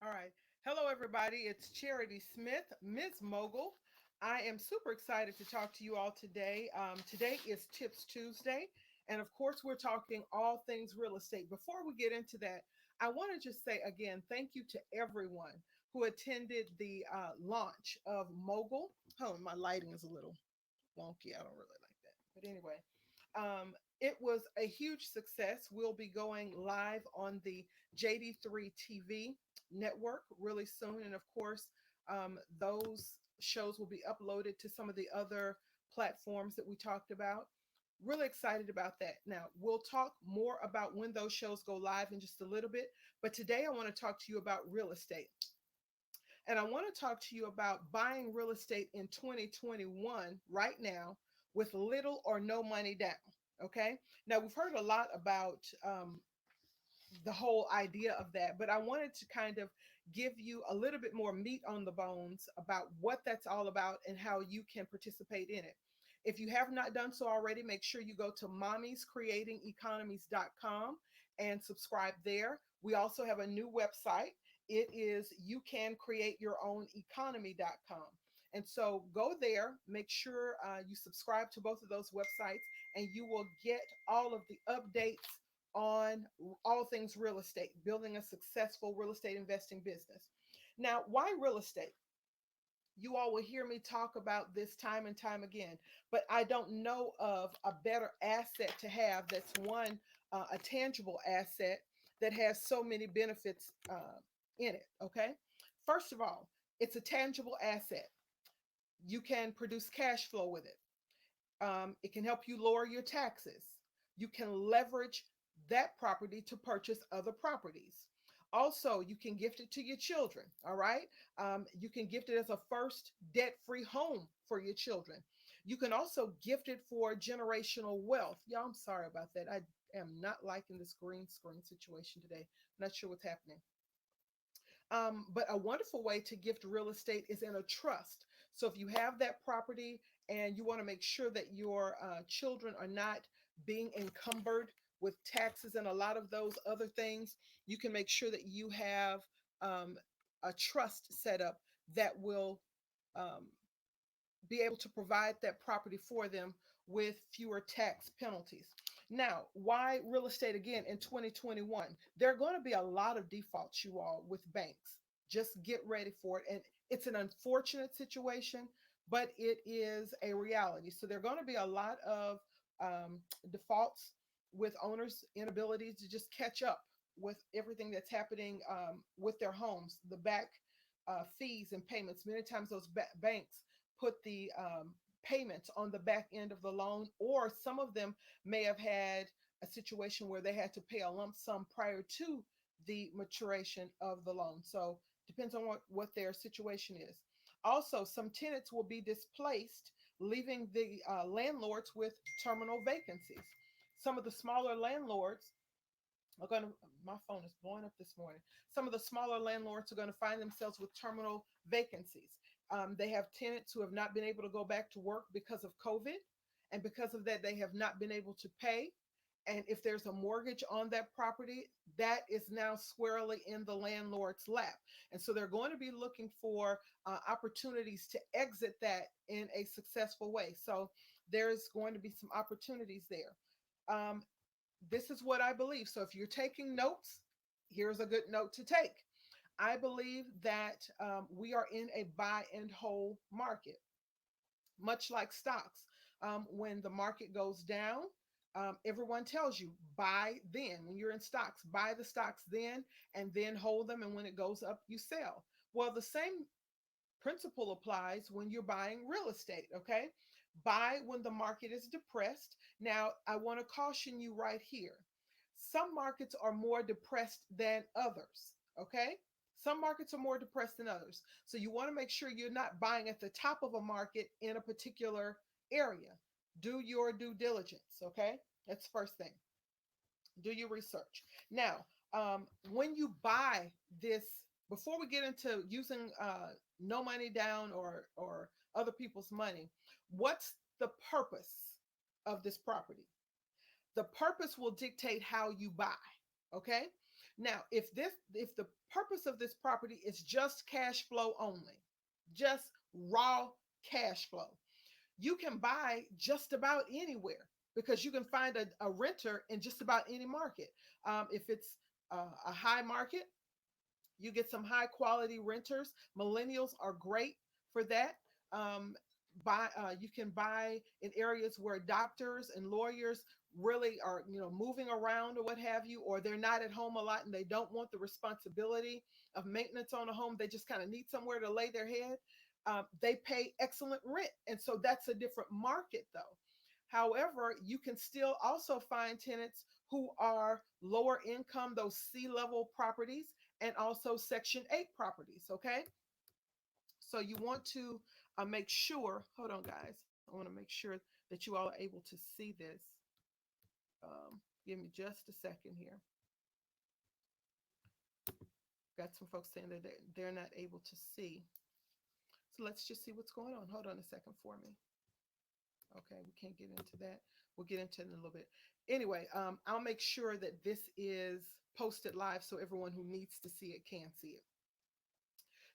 All right. Hello, everybody. It's Charity Smith, Ms. Mogul. I am super excited to talk to you all today. Today is Tips Tuesday. And of course, we're talking all things real estate. Before we get into that, I want to just say again, thank you to everyone who attended the launch of Mogul. Oh, my lighting is a little wonky. I don't really like that. But anyway, it was a huge success. We'll be going live on the JD3 TV network really soon. And of course, those shows will be uploaded to some of the other platforms that we talked about. Really excited about that. Now, we'll talk more about when those shows go live in just a little bit. But today, I want to talk to you about real estate. And I want to talk to you about buying real estate in 2021 right now with little or no money down. Okay. Now, we've heard a lot about the whole idea of that, but I wanted to kind of give you a little bit more meat on the bones about what that's all about and how you can participate in it. If you have not done so already, make sure you go to mommiescreatingeconomies.com and subscribe there. We also have a new website. It is youcancreateyourown economy.com. And so go there, make sure you subscribe to both of those websites, and you will get all of the updates on all things real estate, building a successful real estate investing business. Now, why real estate? You all will hear me talk about this time and time again, but I don't know of a better asset to have that's a tangible asset that has so many benefits in it. Okay. First of all, it's a tangible asset. You can produce cash flow with it. It can help you lower your taxes. You can leverage that property to purchase other properties. Also, you can gift it to your children. All right. You can gift it as a first debt free home for your children. You can also gift it for generational wealth. Yeah, I'm sorry about that. I am not liking this green screen situation today. I'm not sure what's happening. But a wonderful way to gift real estate is in a trust. So if you have that property and you want to make sure that your children are not being encumbered with taxes and a lot of those other things, you can make sure that you have um, a trust set up that will um, be able to provide that property for them with fewer tax penalties. Now, why real estate again in 2021? There are going to be a lot of defaults, you all, with banks. Just get ready for it. And it's an unfortunate situation, but it is a reality. So there are going to be a lot of defaults with owners' inability to just catch up with everything that's happening with their homes, the back fees and payments. Many times those banks put the payments on the back end of the loan, or some of them may have had a situation where they had to pay a lump sum prior to the maturation of the loan. So depends on what their situation is. Also, some tenants will be displaced, leaving the landlords with terminal vacancies. Some of the smaller landlords are going to, my phone is blowing up this morning. Some of the smaller landlords are going to find themselves with terminal vacancies. They have tenants who have not been able to go back to work because of COVID. And because of that, they have not been able to pay. And if there's a mortgage on that property, that is now squarely in the landlord's lap. And so they're going to be looking for opportunities to exit that in a successful way. So there's going to be some opportunities there. Um, this is what I believe. So if you're taking notes, here's a good note to take. I believe that we are in a buy and hold market, much like stocks. When the market goes down, everyone tells you buy then. When you're in stocks, buy the stocks then and then hold them. And when it goes up, you sell. Well, the same principle applies when you're buying real estate, okay? Buy when the market is depressed. Now, I want to caution you right here. Some markets are more depressed than others, okay? Some markets are more depressed than others. So you want to make sure you're not buying at the top of a market in a particular area. Do your due diligence, okay? That's the first thing. Do your research. Now, when you buy this, before we get into using no money down or other people's money, what's the purpose of this property? The purpose will dictate how you buy. Okay. Now, if the purpose of this property is just cash flow only, just raw cash flow, you can buy just about anywhere because you can find a renter in just about any market. If it's a high market, you get some high quality renters. Millennials are great for that. Um, you can buy in areas where doctors and lawyers really are, moving around or what have you, or they're not at home a lot and they don't want the responsibility of maintenance on a home. They just kind of need somewhere to lay their head. They pay excellent rent, and so that's a different market, though. However, you can still also find tenants who are lower income, those C-level properties, and also Section 8 properties. Okay. So you want to make sure, hold on, guys. I want to make sure that you all are able to see this. Give me just a second here. Got some folks saying that they're not able to see. So let's just see what's going on. Hold on a second for me. Okay, we can't get into that. We'll get into it in a little bit. Anyway, I'll make sure that this is posted live so everyone who needs to see it can see it.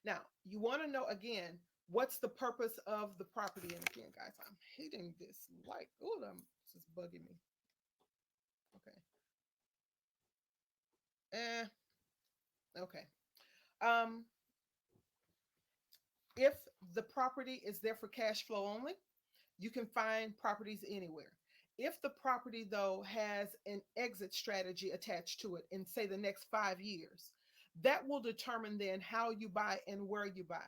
Now, you want to know again, what's the purpose of the property? And again, guys, I'm hating this light. Oh, this is bugging me. Okay. Okay. Um, if the property is there for cash flow only, you can find properties anywhere. If the property, though, has an exit strategy attached to it in, say, the next 5 years, that will determine then how you buy and where you buy.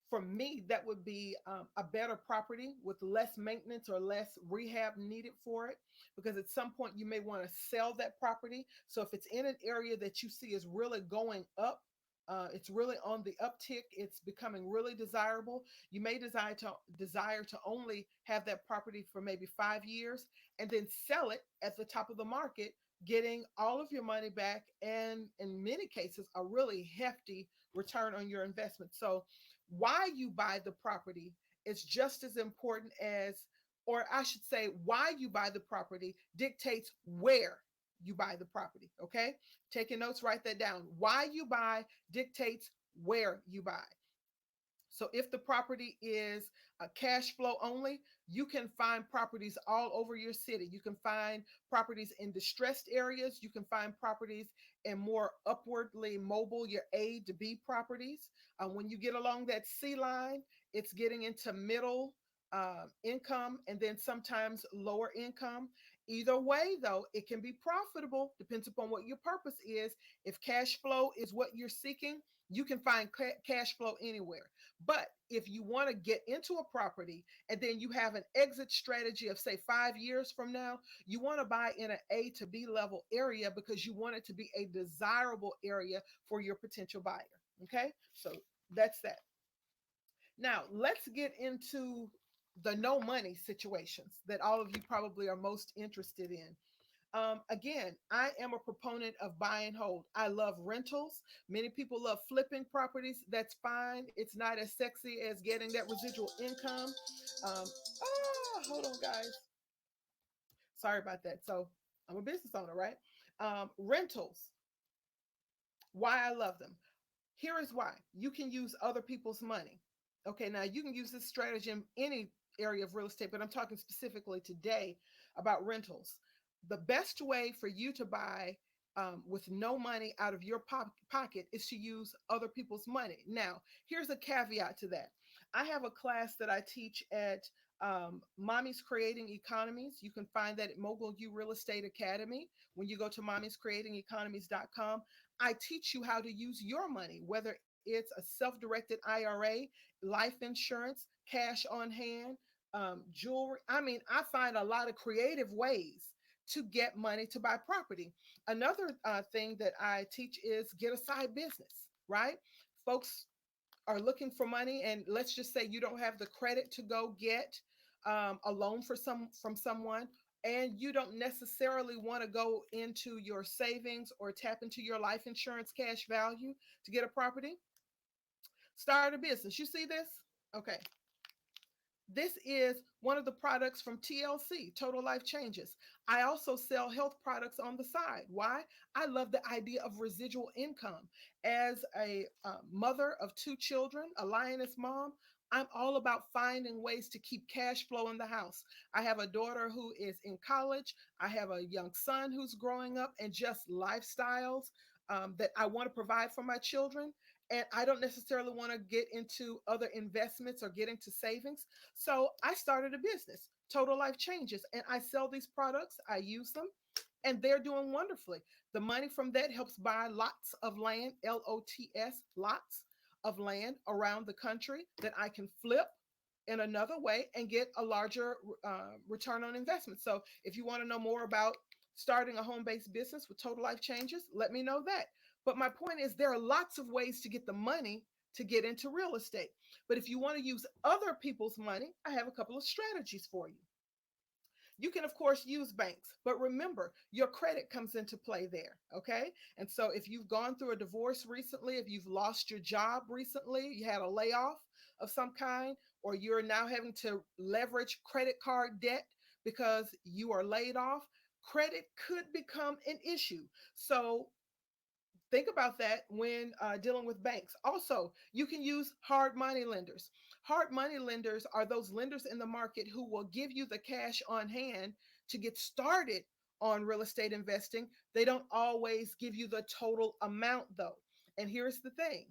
For me, that would be a better property with less maintenance or less rehab needed for it, because at some point you may want to sell that property. So if it's in an area that you see is really going up, it's really on the uptick, it's becoming really desirable, you may desire to only have that property for maybe 5 years and then sell it at the top of the market, getting all of your money back and in many cases a really hefty return on your investment. So why you buy the property is just as important as, or I should say, why you buy the property dictates where you buy the property. Okay. Taking notes, write that down. Why you buy dictates where you buy. So if the property is a cash flow only, you can find properties all over your city. You can find properties in distressed areas. You can find properties in more upwardly mobile, your A to B properties. When you get along that C line, it's getting into middle income and then sometimes lower income. Either way, though, it can be profitable, depends upon what your purpose is. If cash flow is what you're seeking, you can find cash flow anywhere. But if you want to get into a property and then you have an exit strategy of, say, 5 years from now, you want to buy in an A to B level area because you want it to be a desirable area for your potential buyer. Okay, so that's that. Now, let's get into the no money situations that all of you probably are most interested in. Again, I am a proponent of buy and hold. I love rentals. Many people love flipping properties. That's fine. It's not as sexy as getting that residual income. Hold on, guys. Sorry about that. So I'm a business owner, right? Rentals, why I love them. Here is why. You can use other people's money. Okay, now you can use this strategy in any area of real estate, but I'm talking specifically today about rentals. The best way for you to buy with no money out of your pocket is to use other people's money. Now, here's a caveat to that. I have a class that I teach at Mommy's Creating Economies. You can find that at Mogul U Real Estate Academy. When you go to mommy'screatingeconomies.com, I teach you how to use your money, whether it's a self-directed IRA, life insurance, cash on hand, jewelry. I mean, I find a lot of creative ways to get money to buy property. Another thing that I teach is get a side business, right? Folks are looking for money, and let's just say you don't have the credit to go get a loan from someone, and you don't necessarily want to go into your savings or tap into your life insurance cash value to get a property. Start a business. You see this? Okay. This is one of the products from TLC, Total Life Changes. I also sell health products on the side. Why? I love the idea of residual income. As a mother of two children, a lioness mom, I'm all about finding ways to keep cash flow in the house. I have a daughter who is in college. I have a young son who's growing up, and just lifestyles that I want to provide for my children. And I don't necessarily want to get into other investments or get into savings. So I started a business, Total Life Changes, and I sell these products. I use them, and they're doing wonderfully. The money from that helps buy lots of land, LOTS, lots of land around the country that I can flip in another way and get a larger return on investment. So if you want to know more about starting a home based business with Total Life Changes, let me know that. But my point is, there are lots of ways to get the money to get into real estate. But if you want to use other people's money, I have a couple of strategies for you. You can, of course, use banks, but remember, your credit comes into play there. Okay. And so if you've gone through a divorce recently, if you've lost your job recently, you had a layoff of some kind, or you're now having to leverage credit card debt because you are laid off, credit could become an issue. So think about that when dealing with banks. Also, you can use hard money lenders. Hard money lenders are those lenders in the market who will give you the cash on hand to get started on real estate investing. They don't always give you the total amount, though. And here's the thing,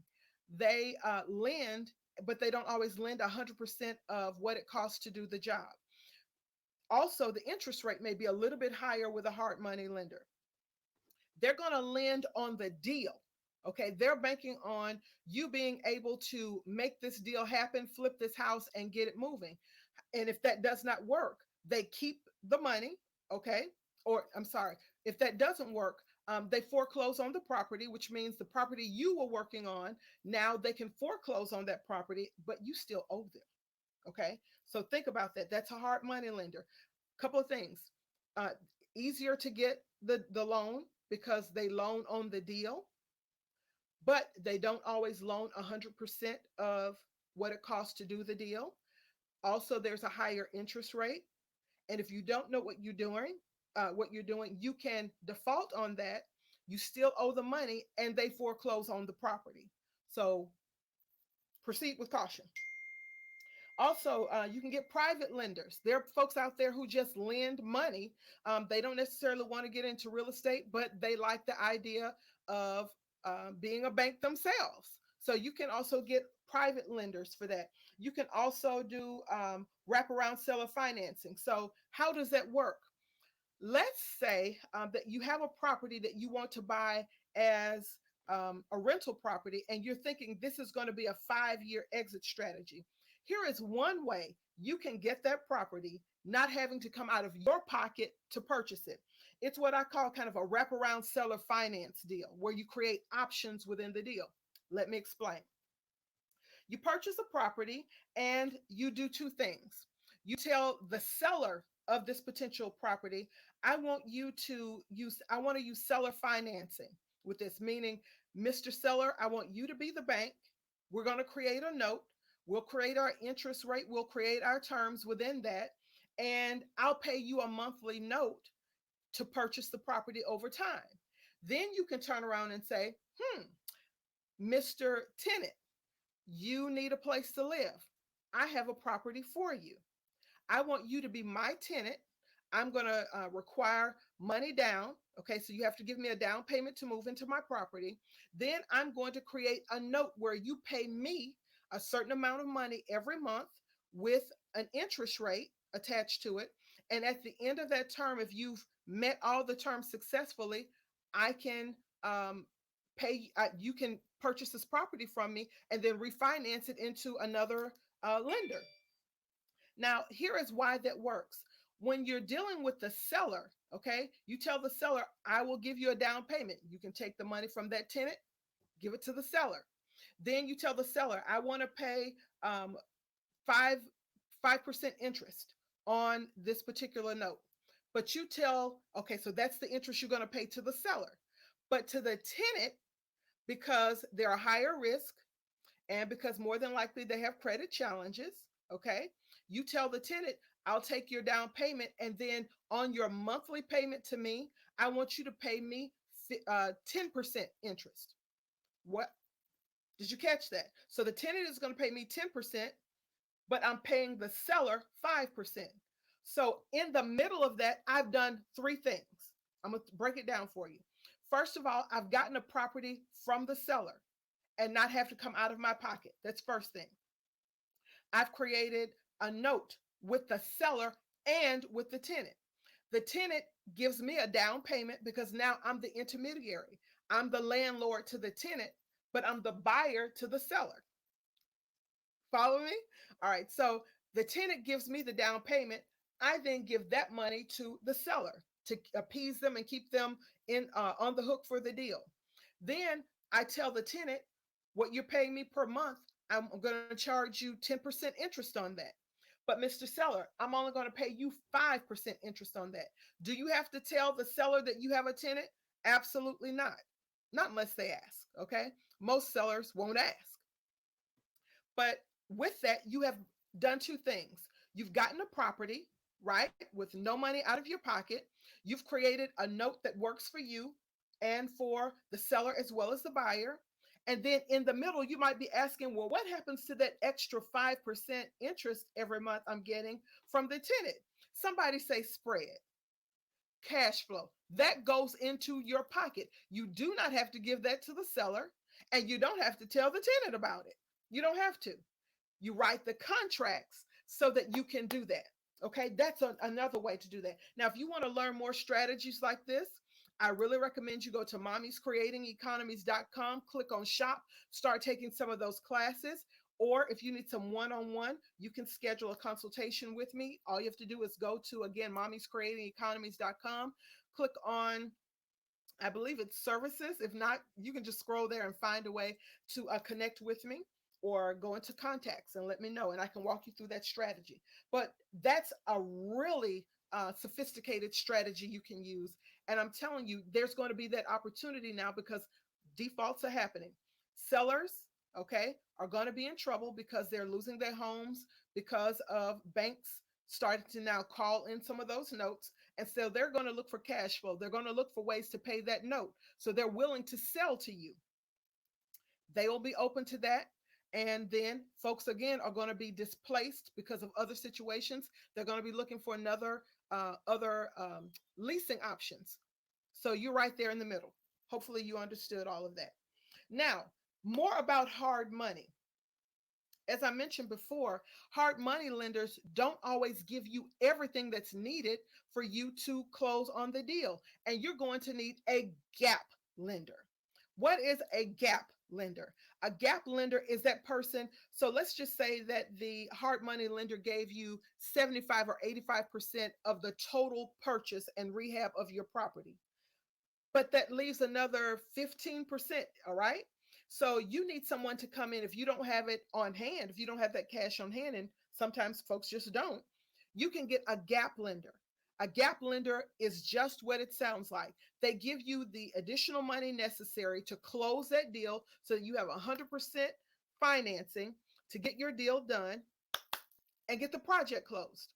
they lend, but they don't always lend 100% of what it costs to do the job. Also, the interest rate may be a little bit higher with a hard money lender. They're going to lend on the deal. Okay, they're banking on you being able to make this deal happen, flip this house, and get it moving. And if that does not work, they keep the money. Okay, or I'm sorry, if that doesn't work, they foreclose on the property, which means the property you were working on, now they can foreclose on that property, but you still owe them. Okay, so think about that. That's a hard money lender. Couple of things. Uh, Easier to get the loan because they loan on the deal, but they don't always loan 100% of what it costs to do the deal. Also, there's a higher interest rate, and if you don't know what you're doing, you can default on that. You still owe the money, and they foreclose on the property. So proceed with caution. Also, you can get private lenders. There are folks out there who just lend money. They don't necessarily want to get into real estate, but they like the idea of being a bank themselves. So you can also get private lenders for that. You can also do wraparound seller financing. So, how does that work? Let's say that you have a property that you want to buy as a rental property, and you're thinking this is going to be a 5 year exit strategy. Here is one way you can get that property not having to come out of your pocket to purchase it. It's what I call kind of a wraparound seller finance deal where you create options within the deal. Let me explain. You purchase a property and you do two things. You tell the seller of this potential property, I want to use seller financing with this, meaning, Mr. Seller, I want you to be the bank. We're going to create a note. We'll create our interest rate. We'll create our terms within that. And I'll pay you a monthly note to purchase the property over time. Then you can turn around and say, Mr. Tenant, you need a place to live. I have a property for you. I want you to be my tenant. I'm going to require money down. Okay, so you have to give me a down payment to move into my property. Then I'm going to create a note where you pay me a certain amount of money every month with an interest rate attached to it. And at the end of that term, if you've met all the terms successfully, I can you can purchase this property from me and then refinance it into another lender. Now, here is why that works. When you're dealing with the seller, okay, you tell the seller, I will give you a down payment. You can take the money from that tenant, give it to the seller. Then you tell the seller, I want to pay five 5% interest on this particular note. But you tell, okay, so that's the interest you're going to pay to the seller. But to the tenant, because they're a higher risk, and because more than likely they have credit challenges, okay, You tell the tenant, I'll take your down payment, and then on your monthly payment to me, I want you to pay me 10% interest. What? Did you catch that? So the tenant is going to pay me 10%, but I'm paying the seller 5%. So in the middle of that, I've done three things. I'm going to break it down for you. First of all, I've gotten a property from the seller and not have to come out of my pocket. That's first thing. I've created a note with the seller and with the tenant. The tenant gives me a down payment because now I'm the intermediary. I'm the landlord to the tenant, but I'm the buyer to the seller. Follow me? All right. So the tenant gives me the down payment. I then give that money to the seller to appease them and keep them in on the hook for the deal. Then I tell the tenant, what you're paying me per month, I'm going to charge you 10% interest on that. But Mr. Seller, I'm only going to pay you 5% interest on that. Do you have to tell the seller that you have a tenant? Absolutely not. Not unless they ask. Okay. Most sellers won't ask. But with that, you have done two things. You've gotten a property, right, with no money out of your pocket. You've created a note that works for you and for the seller as well as the buyer. And then in the middle, you might be asking, well, what happens to that extra 5% interest every month I'm getting from the tenant? Somebody say spread, cash flow. That goes into your pocket. You do not have to give that to the seller, and you don't have to tell the tenant about it. You don't have to. You write the contracts so that you can do that. Okay, that's another way to do that. Now, if you want to learn more strategies like this, I really recommend you go to mommy'screatingeconomies.com, click on shop, start taking some of those classes. Or if you need some one on one, you can schedule a consultation with me. All you have to do is go to, again, mommy'screatingeconomies.com, click on, I believe it's services. If not, you can just scroll there and find a way to connect with me or go into contacts and let me know, and I can walk you through that strategy. But that's a really sophisticated strategy you can use. And I'm telling you, there's going to be that opportunity now because defaults are happening. Sellers, okay, are going to be in trouble because they're losing their homes because of banks starting to now call in some of those notes. And so they're going to look for cash flow. They're going to look for ways to pay that note. So they're willing to sell to you. They will be open to that. And then folks again are going to be displaced because of other situations. They're going to be looking for another other leasing options. So you're right there in the middle. Hopefully you understood all of that. Now, more about hard money. As I mentioned before, hard money lenders don't always give you everything that's needed for you to close on the deal. And you're going to need a gap lender. What is a gap lender? A gap lender is that person. So let's just say that the hard money lender gave you 75 or 85% of the total purchase and rehab of your property, but that leaves another 15%. All right. So you need someone to come in. If you don't have it on hand, if you don't have that cash on hand, and sometimes folks just don't, you can get a gap lender. A gap lender is just what it sounds like. They give you the additional money necessary to close that deal so that you have 100% financing to get your deal done and get the project closed.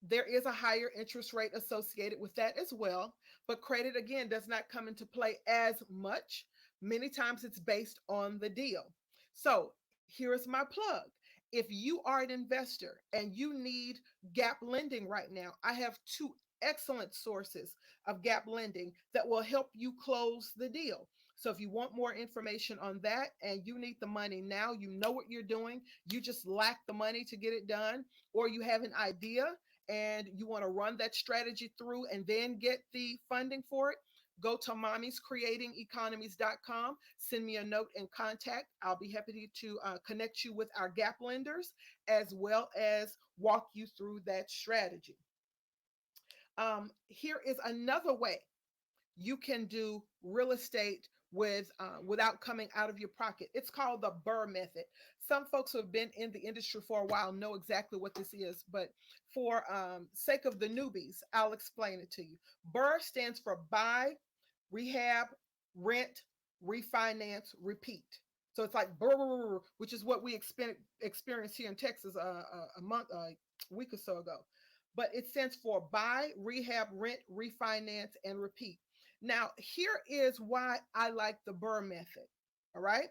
There is a higher interest rate associated with that as well, but credit again does not come into play as much. Many times it's based on the deal. So here is my plug. If you are an investor and you need gap lending right now, I have two excellent sources of gap lending that will help you close the deal. So if you want more information on that and you need the money now, you know what you're doing, you just lack the money to get it done, or you have an idea and you want to run that strategy through and then get the funding for it, go to mommy'screatingeconomies.com. Send me a note and contact. I'll be happy to connect you with our gap lenders as well as walk you through that strategy. Here is another way you can do real estate without coming out of your pocket. It's called the Burr method. Some folks who have been in the industry for a while know exactly what this is, but for sake of the newbies, I'll explain it to you. Burr stands for buy, rehab, rent, refinance, repeat. So it's like brr, which is what we experienced here in Texas a month, a week or so ago. But it stands for buy, rehab, rent, refinance, and repeat. Now, here is why I like the Burr method. All right.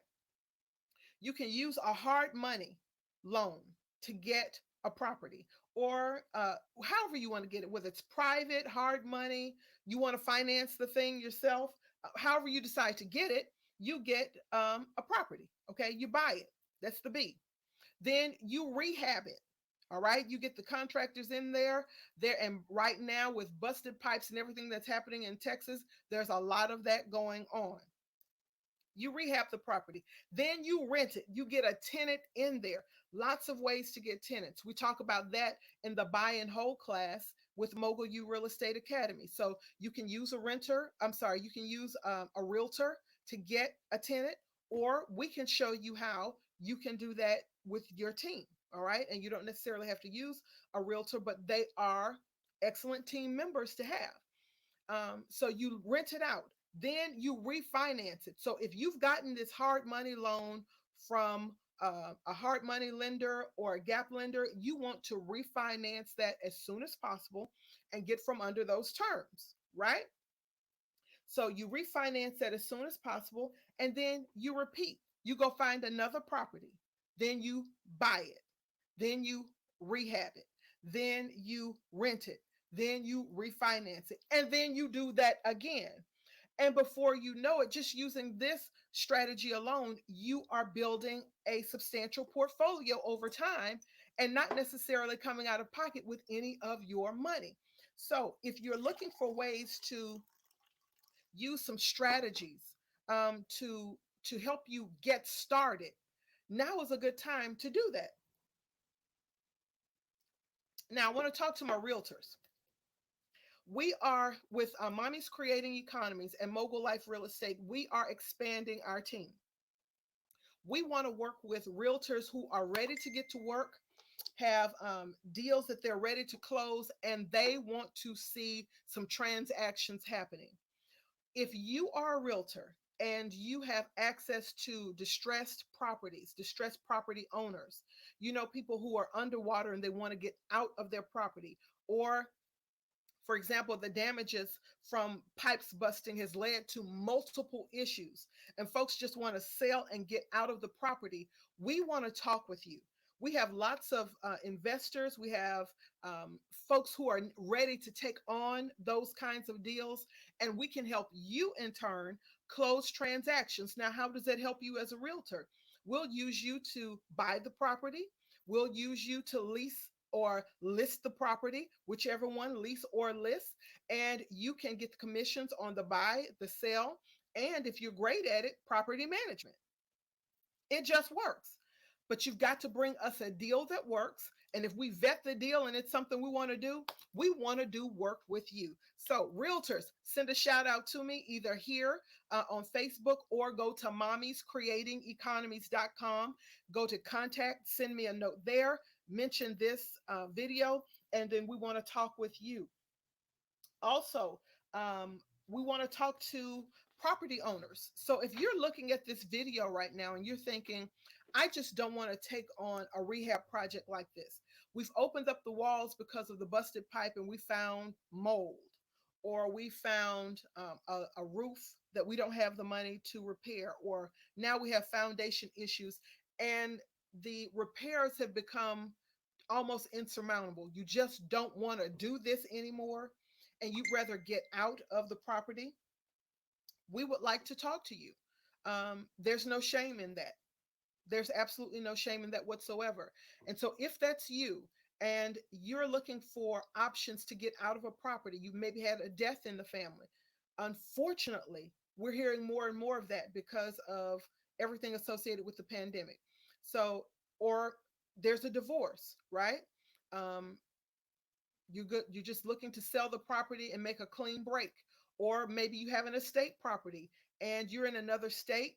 You can use a hard money loan to get a property, or however you want to get it, whether it's private, hard money, you want to finance the thing yourself, however you decide to get it, you get a property. Okay. You buy it. That's the B. Then you rehab it. All right. You get the contractors in there. And right now, with busted pipes and everything that's happening in Texas, there's a lot of that going on. You rehab the property, then you rent it, you get a tenant in there. Lots of ways to get tenants. We talk about that in the buy and hold class with Mogul U Real Estate Academy. So you can use a renter, I'm sorry, you can use a realtor to get a tenant, or we can show you how you can do that with your team. All right. And you don't necessarily have to use a realtor, but they are excellent team members to have. So you rent it out, then you refinance it. So if you've gotten this hard money loan from a hard money lender or a gap lender, you want to refinance that as soon as possible and get from under those terms, right? So you refinance that as soon as possible, and then you repeat. You go find another property, then you buy it, then you rehab it, then you rent it, then you refinance it, and then you do that again. And before you know it, just using this strategy alone, you are building a substantial portfolio over time and not necessarily coming out of pocket with any of your money. So, if you're looking for ways to use some strategies to help you get started, now is a good time to do that. Now, I want to talk to my realtors. We are with Mommy's Creating Economies and Mogul Life Real Estate. We are expanding our team. We want to work with realtors who are ready to get to work, have deals that they're ready to close, and they want to see some transactions happening. If you are a realtor and you have access to distressed properties, distressed property owners, you know, people who are underwater and they want to get out of their property, or for example, the damages from pipes busting has led to multiple issues, and folks just want to sell and get out of the property. We want to talk with you. We have lots of investors. We have folks who are ready to take on those kinds of deals, and we can help you in turn close transactions. Now, how does that help you as a realtor? We'll use you to buy the property, we'll use you to lease or list the property, whichever one, lease or list, and you can get the commissions on the buy, the sell, and if you're great at it, property management. It just works. But you've got to bring us a deal that works. And if we vet the deal and it's something we want to do work with you. So, realtors, send a shout out to me either here on Facebook, or go to mommyscreatingeconomies.com. Go to contact, send me a note there, mention this video, and then we want to talk with you. Also, we want to talk to property owners. So if you're looking at this video right now and you're thinking, I just don't want to take on a rehab project like this. We've opened up the walls because of the busted pipe and we found mold, or we found a roof that we don't have the money to repair, or now we have foundation issues and the repairs have become almost insurmountable. You just don't want to do this anymore and you'd rather get out of the property. We would like to talk to you. There's no shame in that. There's absolutely no shame in that whatsoever. And so, if that's you and you're looking for options to get out of a property, you maybe had a death in the family. Unfortunately, we're hearing more and more of that because of everything associated with the pandemic. So, or there's a divorce, right? Um, you're just looking to sell the property and make a clean break, or maybe you have an estate property and you're in another state,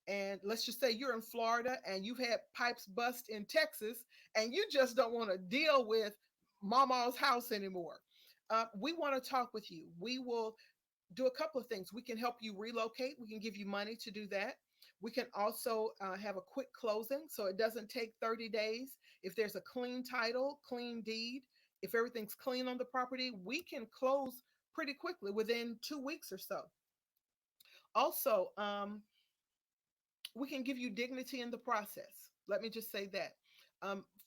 and let's just say you're in Florida and you've had pipes bust in Texas and you just don't want to deal with mama's house anymore. We want to talk with you. We will do a couple of things. We can help you relocate. We can give you money to do that. We can also have a quick closing, so it doesn't take 30 days. If there's a clean title, clean deed, if everything's clean on the property, we can close pretty quickly within 2 weeks or so. Also, we can give you dignity in the process. Let me just say that.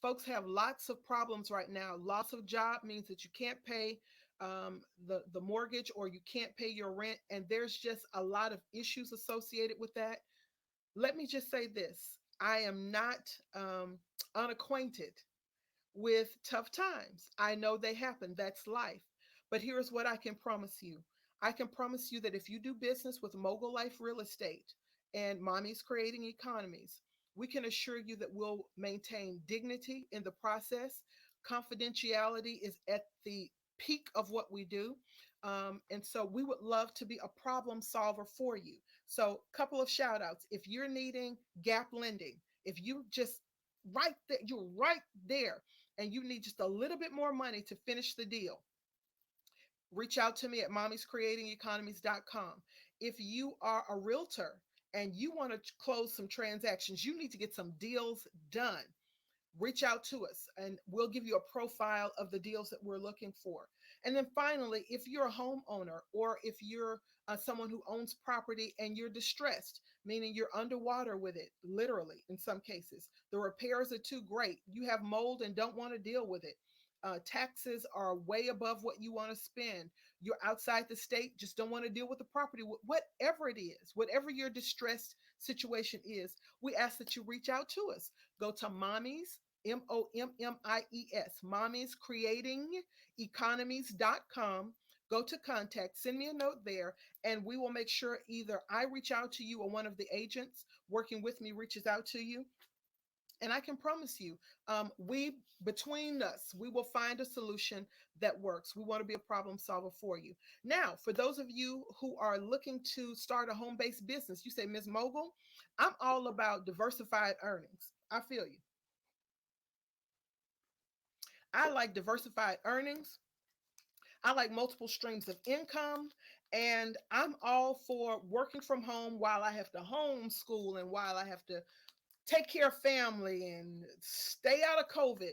Folks have lots of problems right now. Loss of job means that you can't pay the mortgage, or you can't pay your rent, and there's just a lot of issues associated with that. Let me just say this: I am not unacquainted with tough times. I know they happen, that's life. But here's what I can promise you: I can promise you that if you do business with Mogul Life Real Estate and Mommy's Creating Economies, we can assure you that we'll maintain dignity in the process. Confidentiality is at the peak of what we do. And so we would love to be a problem solver for you. So, a couple of shout outs. If you're needing gap lending, if you just right there, you're right there, and you need just a little bit more money to finish the deal, reach out to me at mommy'screatingeconomies.com. If you are a realtor and you want to close some transactions, you need to get some deals done, reach out to us and we'll give you a profile of the deals that we're looking for. And then finally, if you're a homeowner, or if you're someone who owns property and you're distressed, meaning you're underwater with it, literally in some cases, the repairs are too great, you have mold and don't want to deal with it. Taxes are way above what you want to spend. You're outside the state, just don't want to deal with the property. Whatever it is, whatever your distressed situation is, we ask that you reach out to us. Go to Mommy's, Mommies, Mommy's Creating Economies.com. Go to contact, send me a note there, and we will make sure either I reach out to you or one of the agents working with me reaches out to you. And I can promise you, we between us, we will find a solution that works. We want to be a problem solver for you. Now, for those of you who are looking to start a home based business, you say, Ms. Mogul, I'm all about diversified earnings. I feel you. I like diversified earnings. I like multiple streams of income. And I'm all for working from home while I have to homeschool and while I have to take care of family and stay out of COVID.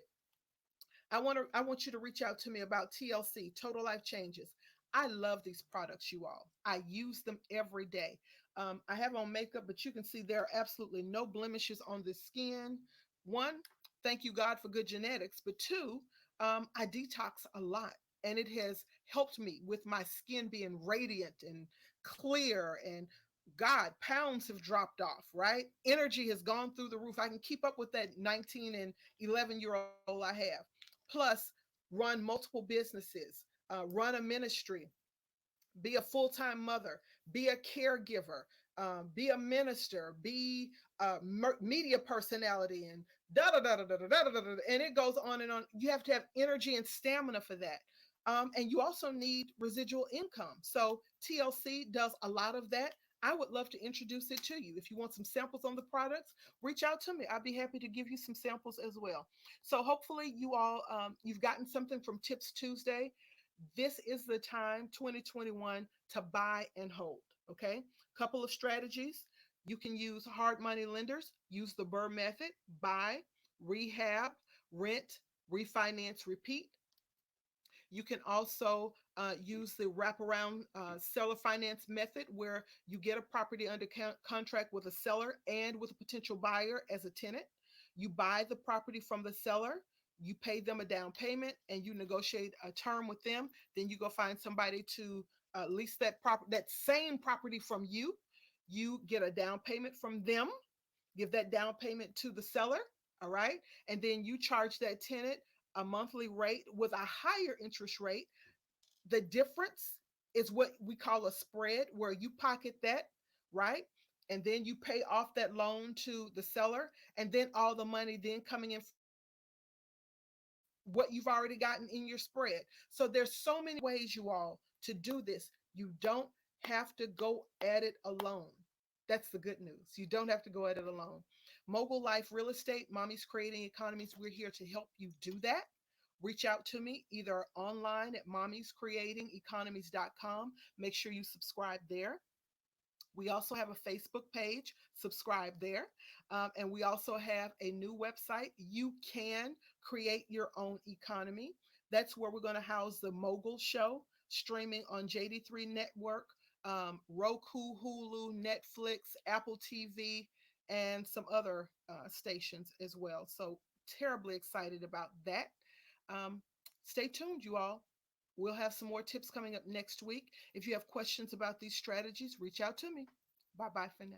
I want you to reach out to me about TLC, Total Life Changes. I love these products, you all. I use them every day. I have on makeup, but you can see there are absolutely no blemishes on the skin. One, thank you God for good genetics, but two, I detox a lot, and it has helped me with my skin being radiant and clear. And God, pounds have dropped off, right? Energy has gone through the roof. I can keep up with that 19 and 11-year-old I have. Plus, run multiple businesses, run a ministry, be a full time mother, be a caregiver, be a minister, be a media personality, and da da da da da da da da da, and it goes on and on. You have to have energy and stamina for that. And you also need residual income. So TLC does a lot of that. I would love to introduce it to you. If you want some samples on the products, reach out to me. I'd be happy to give you some samples as well. So hopefully you all you've gotten something from Tips Tuesday. This is the time, 2021, to buy and hold. Okay, couple of strategies. You can use hard money lenders, use the Burr method: buy, rehab, rent, refinance, repeat. You can also use the wraparound seller finance method, where you get a property under contract with a seller and with a potential buyer as a tenant. You buy the property from the seller, you pay them a down payment, and you negotiate a term with them. Then you go find somebody to lease that same property from you. You get a down payment from them, give that down payment to the seller, all right? And then you charge that tenant a monthly rate with a higher interest rate. The difference is what we call a spread, where you pocket that, right? And then you pay off that loan to the seller, and then all the money then coming in from what you've already gotten in your spread. So there's so many ways, you all, to do this. You don't have to go at it alone. That's the good news. You don't have to go at it alone. Mogul Life Real Estate, Mommy's Creating Economies, we're here to help you do that. Reach out to me either online at mommy'screatingeconomies.com. Make sure you subscribe there. We also have a Facebook page. Subscribe there. And we also have a new website. You can create your own economy. That's where we're going to house the Mogul show, streaming on JD3 Network, Roku, Hulu, Netflix, Apple TV, and some other stations as well. So, terribly excited about that. Um, Stay tuned, you all. We'll have some more tips coming up next week. If you have questions about these strategies, reach out to me. Bye bye for now.